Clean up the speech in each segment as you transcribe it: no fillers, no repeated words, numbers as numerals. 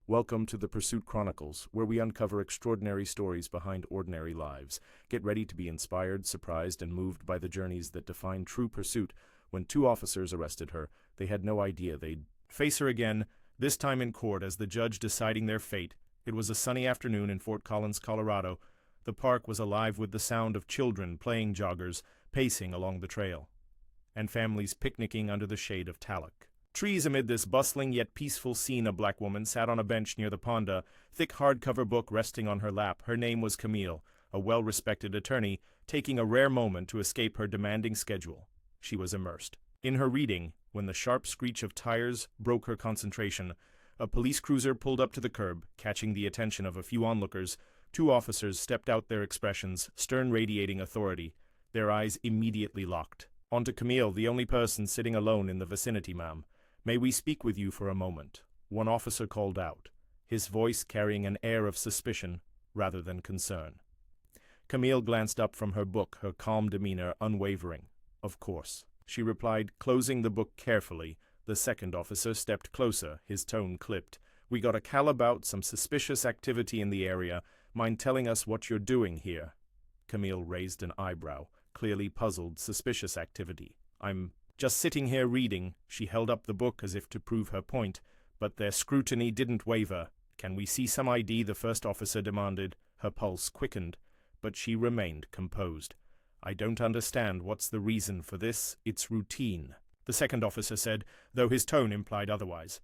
Welcome to the Pursuit Chronicles, where we uncover extraordinary stories behind ordinary lives. Get ready to be inspired, surprised, and moved by the journeys that define true pursuit. When two officers arrested her, they had no idea they'd face her again, this time in court as the judge deciding their fate. It was a sunny afternoon in Fort Collins, Colorado. The park was alive with the sound of children playing joggers, pacing along the trail, and families picnicking under the shade of talc trees. Amid this bustling yet peaceful scene, a black woman sat on a bench near the pond, a thick hardcover book resting on her lap. Her name was Camille, a well-respected attorney, taking a rare moment to escape her demanding schedule. She was immersed in her reading when the sharp screech of tires broke her concentration. A police cruiser pulled up to the curb, catching the attention of a few onlookers. Two officers stepped out, their expressions stern, radiating authority. Their eyes immediately locked onto Camille, the only person sitting alone in the vicinity. "Ma'am, may we speak with you for a moment?" one officer called out, his voice carrying an air of suspicion rather than concern. Camille glanced up from her book, her calm demeanor unwavering. "Of course," she replied, closing the book carefully. The second officer stepped closer, his tone clipped. "We got a call about some suspicious activity in the area. Mind telling us what you're doing here?" Camille raised an eyebrow, clearly puzzled. "Suspicious activity? I'm just sitting here reading." She held up the book as if to prove her point, but their scrutiny didn't waver. "Can we see some ID?" the first officer demanded. Her pulse quickened, but she remained composed. "I don't understand. What's the reason for this? It's routine," the second officer said, though his tone implied otherwise.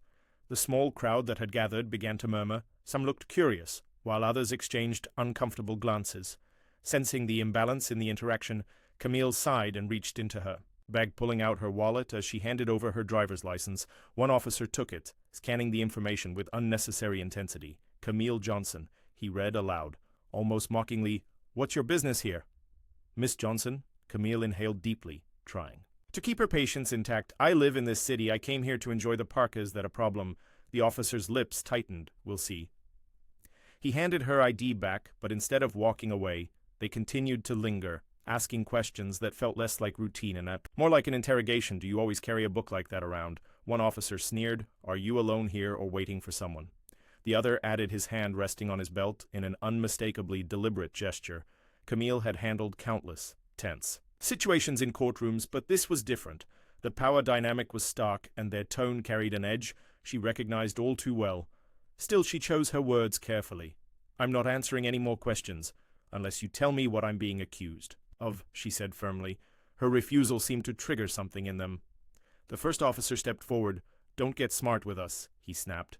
The small crowd that had gathered began to murmur. Some looked curious, while others exchanged uncomfortable glances. Sensing the imbalance in the interaction, Camille sighed and reached into her bag, pulling out her wallet as she handed over her driver's license. One officer took it, scanning the information with unnecessary intensity. "Camille Johnson," he read aloud, almost mockingly. "What's your business here?" "Miss Johnson?" Camille inhaled deeply, trying to keep her patience intact. "I live in this city. I came here to enjoy the park. Is that a problem?" The officer's lips tightened. "We'll see." He handed her ID back, but instead of walking away, they continued to linger, asking questions that felt less like routine and more like an interrogation. "Do you always carry a book like that around?" One officer sneered. "Are you alone here or waiting for someone?" The other added, his hand resting on his belt in an unmistakably deliberate gesture. Camille had handled countless tense situations in courtrooms, but this was different. The power dynamic was stark, and their tone carried an edge she recognized all too well. Still, she chose her words carefully. "I'm not answering any more questions, unless you tell me what I'm being accused of," she said firmly. Her refusal seemed to trigger something in them. The first officer stepped forward. "Don't get smart with us," he snapped.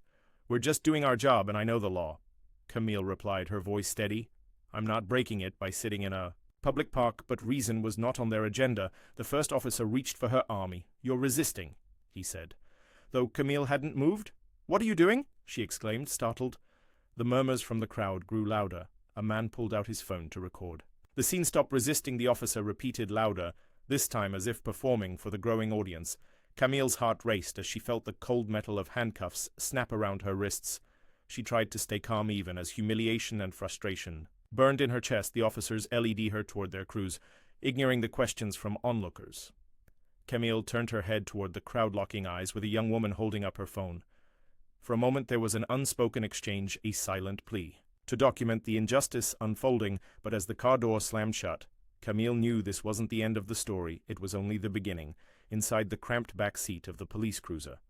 "We're just doing our job, and I know the law." Camille replied, her voice steady. "I'm not breaking it by sitting in a public park," but reason was not on their agenda. The first officer reached for her arm. "You're resisting," he said, though Camille hadn't moved. "What are you doing?" she exclaimed, startled. The murmurs from the crowd grew louder. A man pulled out his phone to record. The scene stopped. "Resisting," the officer repeated louder, this time as if performing for the growing audience. Camille's heart raced as she felt the cold metal of handcuffs snap around her wrists. She tried to stay calm even as humiliation and frustration burned in her chest. The officers led her toward their crews, ignoring the questions from onlookers. Camille turned her head toward the crowd, locking eyes with a young woman holding up her phone. For a moment there was an unspoken exchange, a silent plea to document the injustice unfolding, but as the car door slammed shut, Camille knew this wasn't the end of the story. It was only the beginning. Inside the cramped back seat of the police cruiser,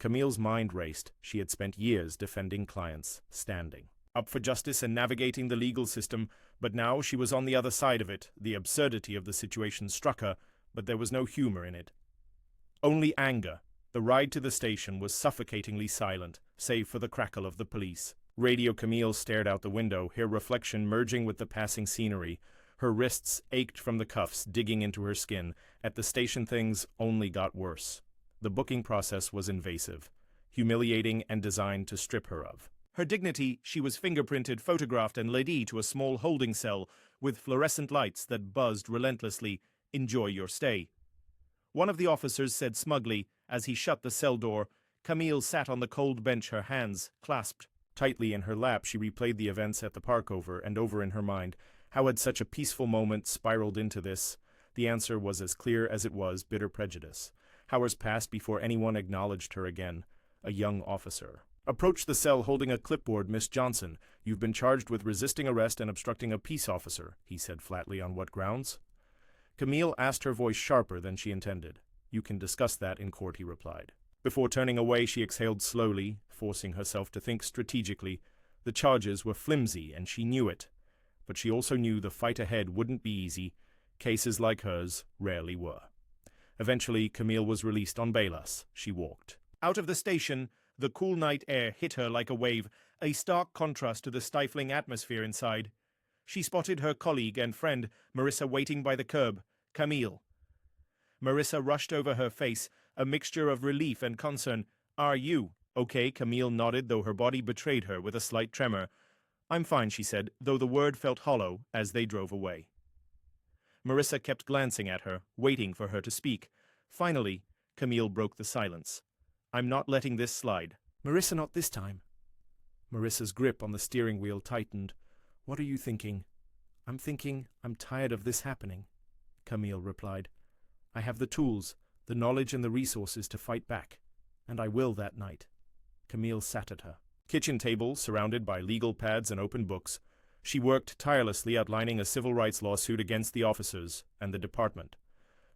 Camille's mind raced. She had spent years defending clients, standing up for justice and navigating the legal system, but now she was on the other side of it. The absurdity of the situation struck her, but there was no humor in it. Only anger. The ride to the station was suffocatingly silent, save for the crackle of the police radio. Camille stared out the window, her reflection merging with the passing scenery. Her wrists ached from the cuffs digging into her skin. At the station things only got worse. The booking process was invasive, humiliating, and designed to strip her of her dignity. She was fingerprinted, photographed, and led to a small holding cell with fluorescent lights that buzzed relentlessly. "Enjoy your stay," one of the officers said smugly as he shut the cell door. Camille sat on the cold bench, her hands clasped tightly in her lap. She replayed the events at the park over and over in her mind. How had such a peaceful moment spiraled into this? The answer was as clear as it was bitter prejudice. Hours passed before anyone acknowledged her again. a young officer. "Approach the cell holding a clipboard, Miss Johnson. You've been charged with resisting arrest and obstructing a peace officer," he said flatly. "On what grounds?" Camille asked, her voice sharper than she intended. "You can discuss that in court," he replied. Before turning away, she exhaled slowly, forcing herself to think strategically. The charges were flimsy, and she knew it. But she also knew the fight ahead wouldn't be easy. Cases like hers rarely were. Eventually, Camille was released on bail. She walked out of the station. The cool night air hit her like a wave, a stark contrast to the stifling atmosphere inside. She spotted her colleague and friend, Marissa, waiting by the curb. "Camille." Marissa rushed over, her face a mixture of relief and concern. "Are you okay?" Camille nodded, though her body betrayed her with a slight tremor. "I'm fine," she said, though the word felt hollow as they drove away. Marissa kept glancing at her, waiting for her to speak. Finally, Camille broke the silence. "I'm not letting this slide." "Marissa, not this time." Marissa's grip on the steering wheel tightened. "What are you thinking?" "I'm thinking I'm tired of this happening," Camille replied. "I have the tools, the knowledge and the resources to fight back. And I will that night." Camille sat at her kitchen table, surrounded by legal pads and open books. She worked tirelessly, outlining a civil rights lawsuit against the officers and the department.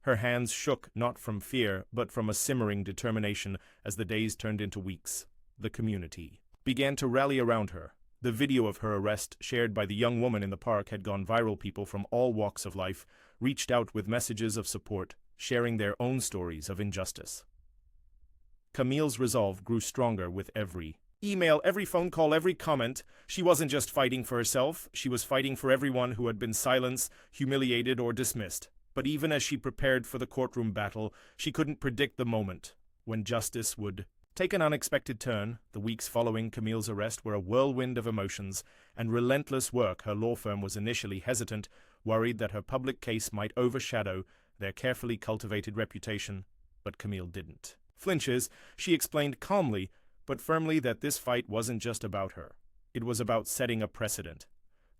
Her hands shook not from fear, but from a simmering determination as the days turned into weeks. The community began to rally around her. The video of her arrest, shared by the young woman in the park, had gone viral. People from all walks of life reached out with messages of support, sharing their own stories of injustice. Camille's resolve grew stronger with every email, every phone call, every comment. She wasn't just fighting for herself, she was fighting for everyone who had been silenced, humiliated, or dismissed. But even as she prepared for the courtroom battle, she couldn't predict the moment when justice would take an unexpected turn. The weeks following Camille's arrest were a whirlwind of emotions and relentless work. Her law firm was initially hesitant, worried that her public case might overshadow their carefully cultivated reputation. But Camille didn't flinches. She explained calmly but firmly that this fight wasn't just about her. It was about setting a precedent.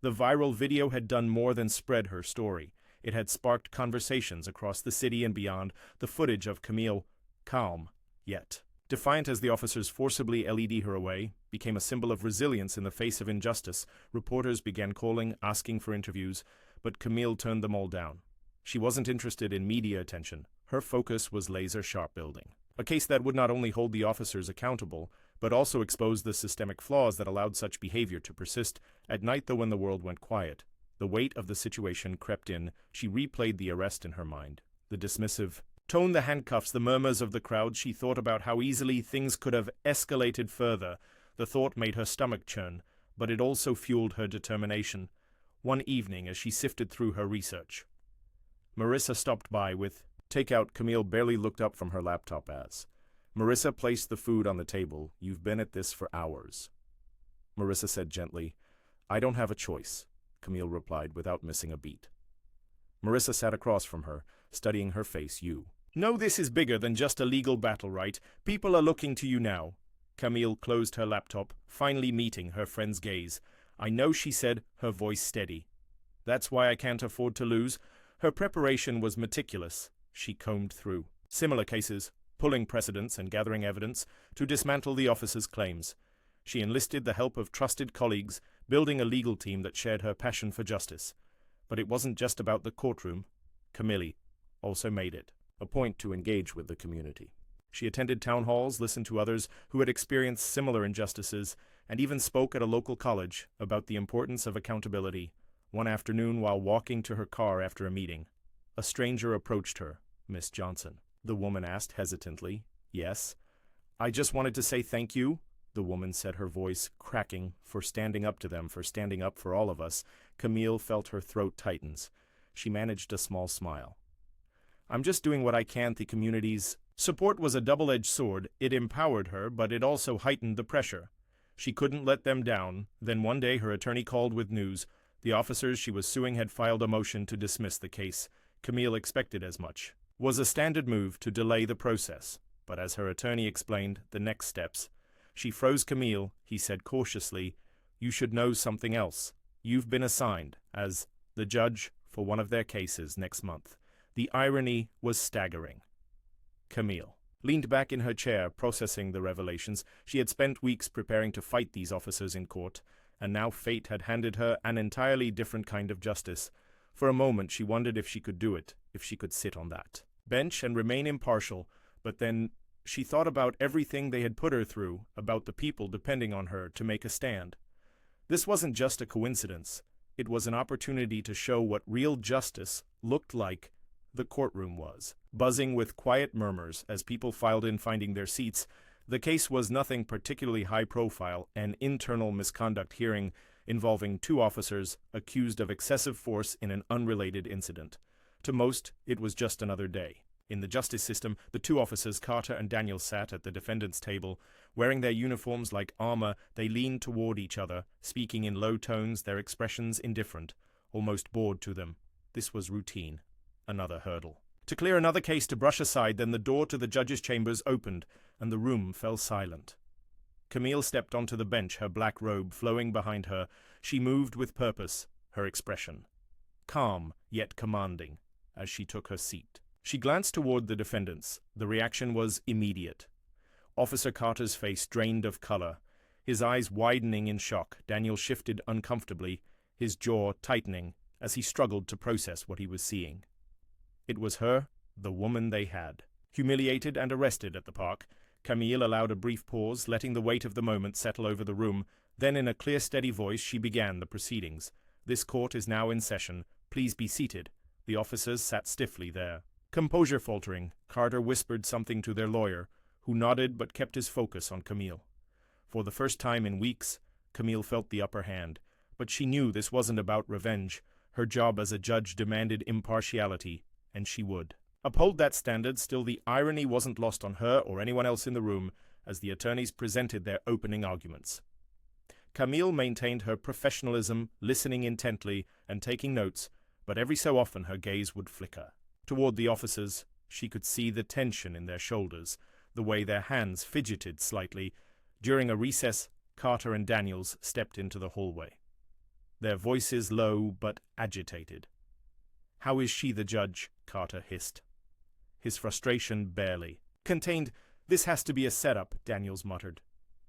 The viral video had done more than spread her story. It had sparked conversations across the city and beyond. The footage of Camille, calm, yet defiant as the officers forcibly led her away, became a symbol of resilience in the face of injustice. Reporters began calling, asking for interviews, but Camille turned them all down. She wasn't interested in media attention. Her focus was laser-sharp building a case that would not only hold the officers accountable, but also expose the systemic flaws that allowed such behavior to persist. At night, though, when the world went quiet, the weight of the situation crept in. She replayed the arrest in her mind. The dismissive tone, the handcuffs, the murmurs of the crowd. She thought about how easily things could have escalated further. The thought made her stomach churn, but it also fueled her determination. One evening, as she sifted through her research, Marissa stopped by with takeout. Camille barely looked up from her laptop as Marissa placed the food on the table. "You've been at this for hours," Marissa said gently. "I don't have a choice," Camille replied without missing a beat. Marissa sat across from her, studying her face. "You know this is bigger than just a legal battle, right? People are looking to you now." Camille closed her laptop, finally meeting her friend's gaze. "I know," she said, her voice steady. "That's why I can't afford to lose." Her preparation was meticulous. She combed through similar cases, pulling precedents and gathering evidence to dismantle the officers' claims. She enlisted the help of trusted colleagues, building a legal team that shared her passion for justice. But it wasn't just about the courtroom. Camille also made it a point to engage with the community. She attended town halls, listened to others who had experienced similar injustices, and even spoke at a local college about the importance of accountability. One afternoon, while walking to her car after a meeting, a stranger approached her. "Miss Johnson?" the woman asked hesitantly. "Yes." "I just wanted to say thank you," the woman said, her voice cracking, "for standing up to them, for standing up for all of us." Camille felt her throat tightens. She managed a small smile. "I'm just doing what I can." The community's support was a double-edged sword. It empowered her, but it also heightened the pressure. She couldn't let them down. Then one day her attorney called with news. The officers she was suing had filed a motion to dismiss the case. Camille expected as much. Was a standard move to delay the process. But as her attorney explained the next steps, she froze. "Camille," he said cautiously, "you should know something else. You've been assigned as the judge for one of their cases next month." The irony was staggering. "Camille, leaned back in her chair, processing the revelations. She had spent weeks preparing to fight these officers in court, and now fate had handed her an entirely different kind of justice. For a moment she wondered if she could do it, if she could sit on that bench and remain impartial, but then she thought about everything they had put her through, about the people depending on her to make a stand. This wasn't just a coincidence. It was an opportunity to show what real justice looked like. The courtroom was buzzing with quiet murmurs as people filed in finding their seats. The case was nothing particularly high profile, an internal misconduct hearing involving two officers accused of excessive force in an unrelated incident. To most, it was just another day. In the justice system, the two officers, Carter and Daniel, sat at the defendant's table. Wearing their uniforms like armor, they leaned toward each other, speaking in low tones, their expressions indifferent, almost bored to them. This was routine. Another hurdle. To clear another case to brush aside, then the door to the judge's chambers opened, and the room fell silent. Camille stepped onto the bench, her black robe flowing behind her. She moved with purpose, her expression calm yet commanding, as she took her seat. She glanced toward the defendants. The reaction was immediate. Officer Carter's face drained of color, his eyes widening in shock. Daniel shifted uncomfortably, his jaw tightening, as he struggled to process what he was seeing. It was her, the woman they had. Humiliated and arrested at the park, Camille allowed a brief pause, letting the weight of the moment settle over the room. Then in a clear, steady voice, she began the proceedings. "This court is now in session. Please be seated." The officers sat stiffly there. Composure faltering, Carter whispered something to their lawyer, who nodded but kept his focus on Camille. For the first time in weeks, Camille felt the upper hand, but she knew this wasn't about revenge. Her job as a judge demanded impartiality, and she would uphold that standard. Still, the irony wasn't lost on her or anyone else in the room as the attorneys presented their opening arguments. Camille maintained her professionalism, listening intently and taking notes, but every so often her gaze would flicker. Toward the officers, she could see the tension in their shoulders, the way their hands fidgeted slightly. During a recess, Carter and Daniels stepped into the hallway, their voices low but agitated. "How is she the judge?" Carter hissed. His frustration barely contained. "This has to be a setup," Daniels muttered,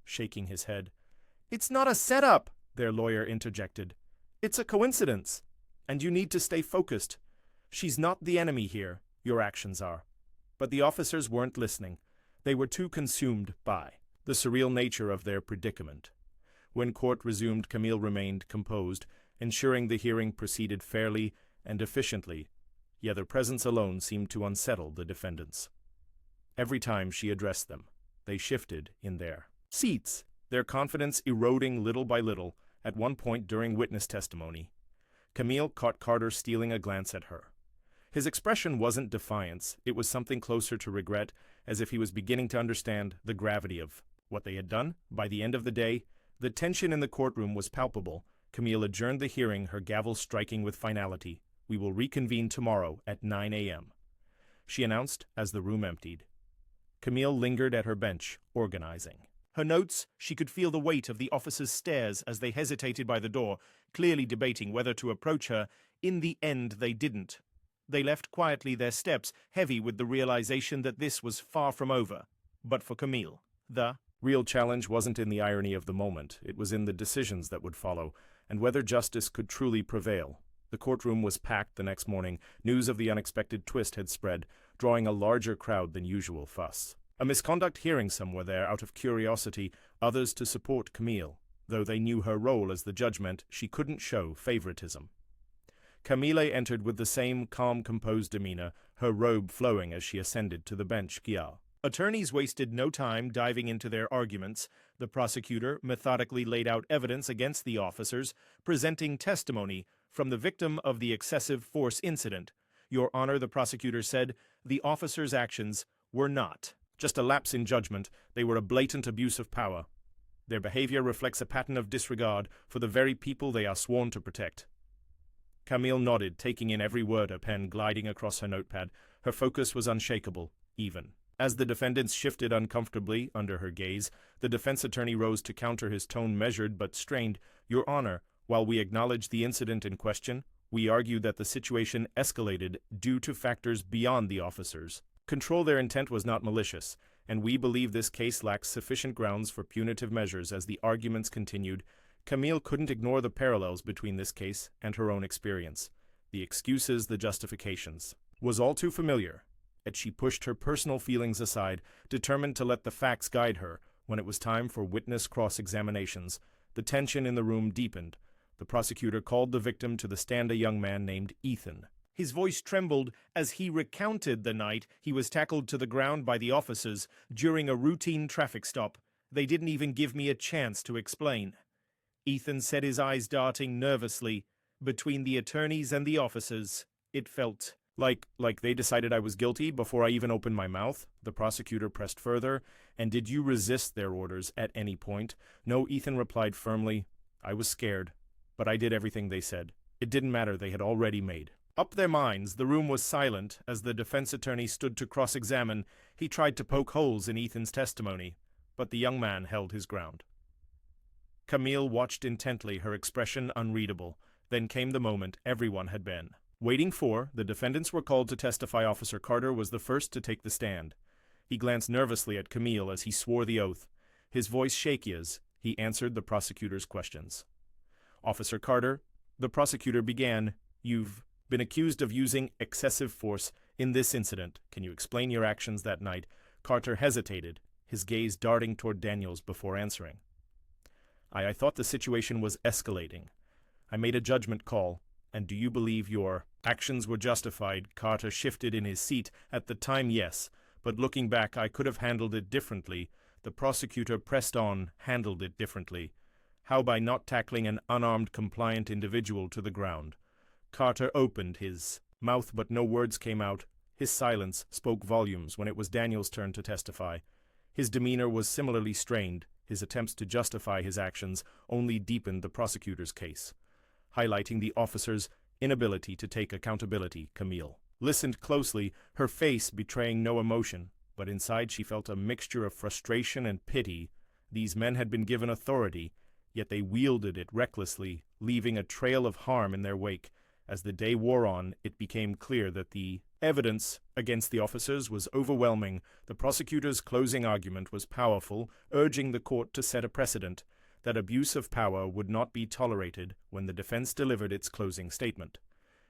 shaking his head. "It's not a setup," their lawyer interjected. "It's a coincidence, and you need to stay focused. She's not the enemy here, your actions are." But the officers weren't listening. They were too consumed by the surreal nature of their predicament. When court resumed, Camille remained composed, ensuring the hearing proceeded fairly and efficiently, yet her presence alone seemed to unsettle the defendants. Every time she addressed them, they shifted in their seats, their confidence eroding little by little. At one point during witness testimony, Camille caught Carter stealing a glance at her. His expression wasn't defiance, it was something closer to regret, as if he was beginning to understand the gravity of what they had done. By the end of the day, the tension in the courtroom was palpable. Camille adjourned the hearing, her gavel striking with finality. "We will reconvene tomorrow at 9 a.m., she announced as the room emptied. Camille lingered at her bench, organizing her notes. She could feel the weight of the officers' stares as they hesitated by the door, clearly debating whether to approach her. In the end, they didn't. They left quietly, their steps heavy with the realization that this was far from over. But for Camille, the real challenge wasn't in the irony of the moment. It was in the decisions that would follow, and whether justice could truly prevail. The courtroom was packed the next morning. News of the unexpected twist had spread, drawing a larger crowd than usual. Fuss. A misconduct hearing somewhere there out of curiosity, others to support Camille, though they knew her role as the judge meant she couldn't show favoritism. Camille entered with the same calm, composed demeanor, her robe flowing as she ascended to the bench. Attorneys wasted no time diving into their arguments. The prosecutor methodically laid out evidence against the officers, presenting testimony from the victim of the excessive force incident. "Your Honor," the prosecutor said, "the officers' actions were not just a lapse in judgment, they were a blatant abuse of power. Their behavior reflects a pattern of disregard for the very people they are sworn to protect." Camille nodded, taking in every word, a pen gliding across her notepad. Her focus was unshakable, even as the defendants shifted uncomfortably under her gaze. The defense attorney rose to counter, his tone measured but strained. "Your Honor, while we acknowledge the incident in question, we argue that the situation escalated due to factors beyond the officers. Control their intent was not malicious, and we believe this case lacks sufficient grounds for punitive measures. As the arguments continued, Camille couldn't ignore the parallels between this case and her own experience. The excuses, the justifications, was all too familiar, yet she pushed her personal feelings aside, determined to let the facts guide her. When it was time for witness cross-examinations, the tension in the room deepened. The prosecutor called the victim to the stand, a young man named Ethan. His voice trembled as he recounted the night he was tackled to the ground by the officers during a routine traffic stop. They didn't even give me a chance to explain. Ethan said, his eyes darting nervously between the attorneys and the officers. It felt like they decided I was guilty before I even opened my mouth. The prosecutor pressed further. And did you resist their orders at any point? No, Ethan replied firmly. I was scared, but I did everything they said. It didn't matter, they had already made up their minds. The room was silent as the defense attorney stood to cross-examine. He tried to poke holes in Ethan's testimony, but the young man held his ground. Camille watched intently, her expression unreadable. Then came the moment everyone had been waiting for. The defendants were called to testify. Officer Carter was the first to take the stand. He glanced nervously at Camille as he swore the oath, his voice shaky as he answered the prosecutor's questions. Officer Carter, the prosecutor began, you've been accused of using excessive force in this incident. Can you explain your actions that night? Carter hesitated, his gaze darting toward Daniels before answering. I thought the situation was escalating. I made a judgment call. And do you believe your actions were justified? Carter shifted in his seat. At the time, yes. But looking back, I could have handled it differently. The prosecutor pressed on, handled it differently. How? By not tackling an unarmed, compliant individual to the ground. Carter opened his mouth, but no words came out. His silence spoke volumes when it was Daniel's turn to testify. His demeanor was similarly strained. His attempts to justify his actions only deepened the prosecutor's case, highlighting the officer's inability to take accountability. Camille listened closely, her face betraying no emotion, but inside she felt a mixture of frustration and pity. These men had been given authority, yet they wielded it recklessly, leaving a trail of harm in their wake. As the day wore on, it became clear that the evidence against the officers was overwhelming. The prosecutor's closing argument was powerful, urging the court to set a precedent that abuse of power would not be tolerated. When the defense delivered its closing statement,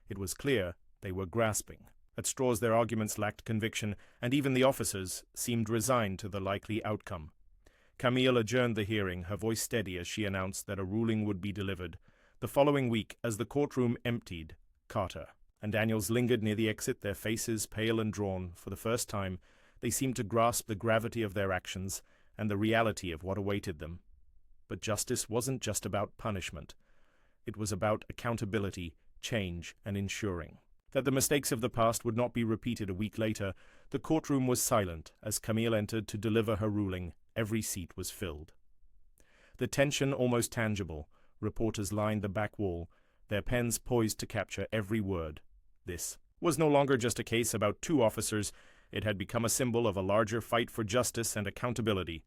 it was clear they were grasping at straws. Their arguments lacked conviction, and even the officers seemed resigned to the likely outcome. Camille adjourned the hearing, her voice steady as she announced that a ruling would be delivered. The following week, as the courtroom emptied, Carter and Daniels lingered near the exit, their faces pale and drawn. For the first time, they seemed to grasp the gravity of their actions and the reality of what awaited them. But justice wasn't just about punishment. It was about accountability, change, and ensuring that the mistakes of the past would not be repeated. A week later, the courtroom was silent as Camille entered to deliver her ruling. Every seat was filled. The tension almost tangible. Reporters lined the back wall, their pens poised to capture every word. This was no longer just a case about two officers. It had become a symbol of a larger fight for justice and accountability.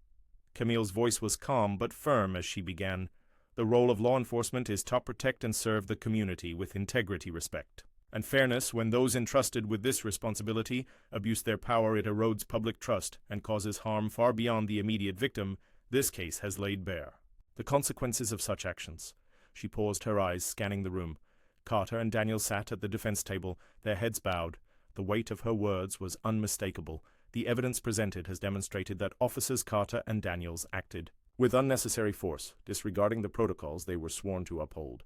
Camille's voice was calm but firm as she began. The role of law enforcement is to protect and serve the community with integrity, respect, and fairness. When those entrusted with this responsibility abuse their power, it erodes public trust and causes harm far beyond the immediate victim. This case has laid bare the consequences of such actions. She paused, her eyes scanning the room. Carter and Daniel sat at the defense table, their heads bowed. The weight of her words was unmistakable. The evidence presented has demonstrated that officers Carter and Daniels acted with unnecessary force, disregarding the protocols they were sworn to uphold.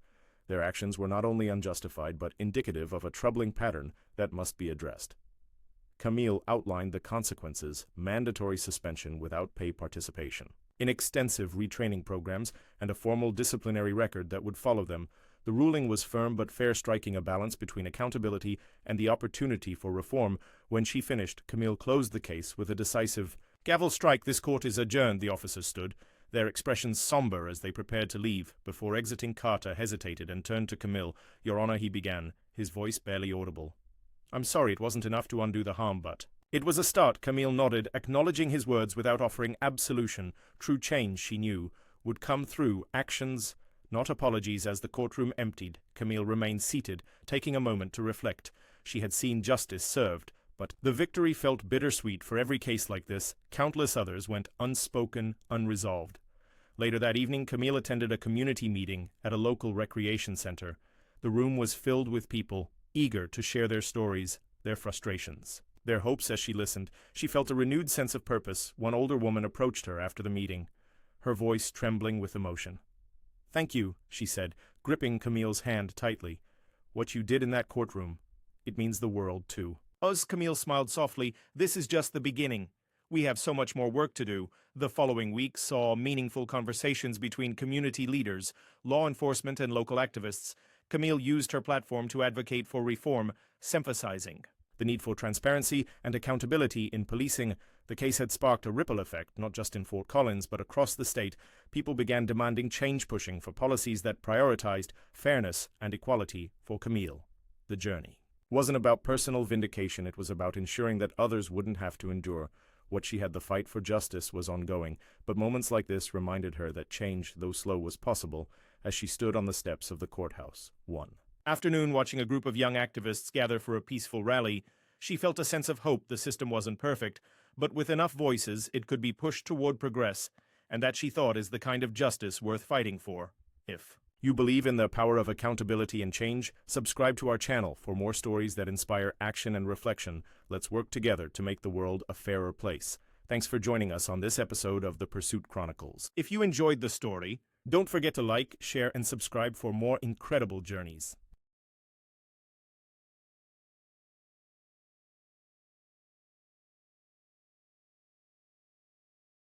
Their actions were not only unjustified but indicative of a troubling pattern that must be addressed. Camille outlined the consequences: mandatory suspension without pay participation in extensive retraining programs, and a formal disciplinary record that would follow them. The ruling was firm but fair, striking a balance between accountability and the opportunity for reform. When she finished, Camille closed the case with a decisive gavel strike. This court is adjourned. The officers stood, their expressions somber as they prepared to leave. Before exiting, Carter hesitated and turned to Camille. Your Honor, he began, his voice barely audible. I'm sorry it wasn't enough to undo the harm, but it was a start. Camille nodded, acknowledging his words without offering absolution. True change, she knew, would come through actions, not apologies. As the courtroom emptied, Camille remained seated, taking a moment to reflect. She had seen justice served, But the victory felt bittersweet. For every case like this, countless others went unspoken, unresolved. Later that evening, Camille attended a community meeting at a local recreation center. The room was filled with people, eager to share their stories, their frustrations, their hopes. As she listened, she felt a renewed sense of purpose. One older woman approached her after the meeting, her voice trembling with emotion. "Thank you," she said, gripping Camille's hand tightly. "What you did in that courtroom, it means the world, too." As Camille smiled softly, "This is just the beginning. We have so much more work to do." The following week saw meaningful conversations between community leaders, law enforcement, and local activists. Camille used her platform to advocate for reform, emphasizing the need for transparency and accountability in policing. The case had sparked a ripple effect, not just in Fort Collins, but across the state. People began demanding change, pushing for policies that prioritized fairness and equality. For Camille, the journey wasn't about personal vindication. It was about ensuring that others wouldn't have to endure what she had. The fight for justice was ongoing, but moments like this reminded her that change, though slow, was possible. As she stood on the steps of the courthouse one afternoon watching a group of young activists gather for a peaceful rally, she felt a sense of hope. The system wasn't perfect, but with enough voices it could be pushed toward progress, and that, she thought, is the kind of justice worth fighting for. If you believe in the power of accountability and change, subscribe to our channel for more stories that inspire action and reflection. Let's work together to make the world a fairer place. Thanks for joining us on this episode of the Pursuit Chronicles. If you enjoyed the story, don't forget to like, share, and subscribe for more incredible journeys.